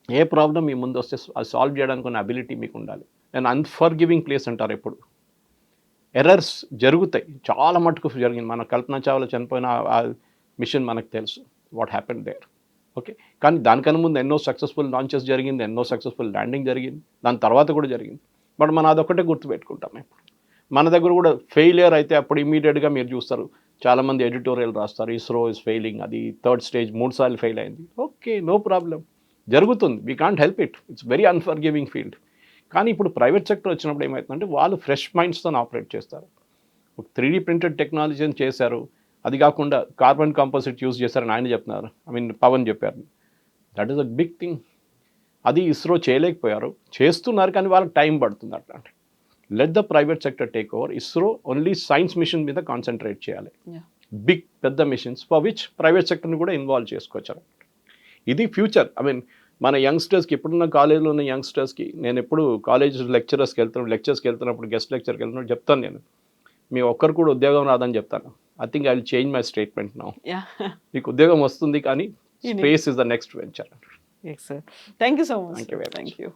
ఏ ప్రాబ్లం మీ ముందు వస్తే అది సాల్వ్ చేయడానికి ఉన్న అబిలిటీ మీకు ఉండాలి. అండ్ అన్ఫర్గివింగ్ ప్లేస్ అంటారు ఎప్పుడు. ఎర్రర్స్ జరుగుతాయి, చాలా మటుకు జరిగింది. మన కల్పన చావ్లా చనిపోయిన ఆ మిషన్ మనకు తెలుసు వాట్ హ్యాపెన్ దేర్. ఓకే, కానీ దానికన్నా ముందు ఎన్నో సక్సెస్ఫుల్ లాంచెస్ జరిగింది, ఎన్నో సక్సెస్ఫుల్ ల్యాండింగ్ జరిగింది, దాని తర్వాత కూడా జరిగింది. బట్ మనం అదొకటే గుర్తుపెట్టుకుంటాం. ఇప్పుడు మన దగ్గర కూడా ఫెయిలియర్ అయితే అప్పుడు ఇమీడియట్గా మీరు చూస్తారు, చాలామంది ఎడిటోరియల్ రాస్తారు, ఇస్రో ఇస్ ఫెయిలింగ్, అది 3rd stage 3 సార్లు ఫెయిల్ అయింది. ఓకే, నో ప్రాబ్లం, జరుగుతుంది. We can't help it. It's very unforgiving field. కానీ ఇప్పుడు ప్రైవేట్ సెక్టర్ వచ్చినప్పుడు ఏమవుతుందంటే వాళ్ళు ఫ్రెష్ మైండ్స్తో ఆపరేట్ చేస్తారు. 3D printed టెక్నాలజీని చేశారు, అది కాకుండా కార్బన్ కాంపోజిట్ యూజ్ చేశారని ఆయన చెప్తున్నారు. పవన్ చెప్పారు. That is a big thing. అది ఇస్రో చేయలేకపోయారు, చేస్తున్నారు, కానీ వాళ్ళకి టైం పడుతుంది. అట్లాంటి let the private sector take over. ISRO only science mission మీద కాన్సన్ట్రేట్ చేయాలి. బిగ్ పెద్ద మిషన్స్ ఫర్ విచ్ ప్రైవేట్ సెక్టర్ని కూడా ఇన్వాల్వ్ చేసుకోవచ్చు. ఇది ఫ్యూచర్. మన యంగ్స్టర్స్కి, ఇప్పుడున్న కాలేజ్లో ఉన్న యంగ్స్టర్స్కి, నేను ఎప్పుడు కాలేజ్ లెక్చర్స్కి వెళ్తున్నప్పుడు గెస్ట్ లెక్చర్కి వెళ్తున్నప్పుడు చెప్తాను, నేను మీ ఒక్కరు కూడా ఉద్యోగం రాదని చెప్తాను. I think I will change my statement now. మీకు ఉద్యోగం వస్తుంది, కానీ space is the next venture. Yes, sir. Thank you so much. Thank you very much. Thank you.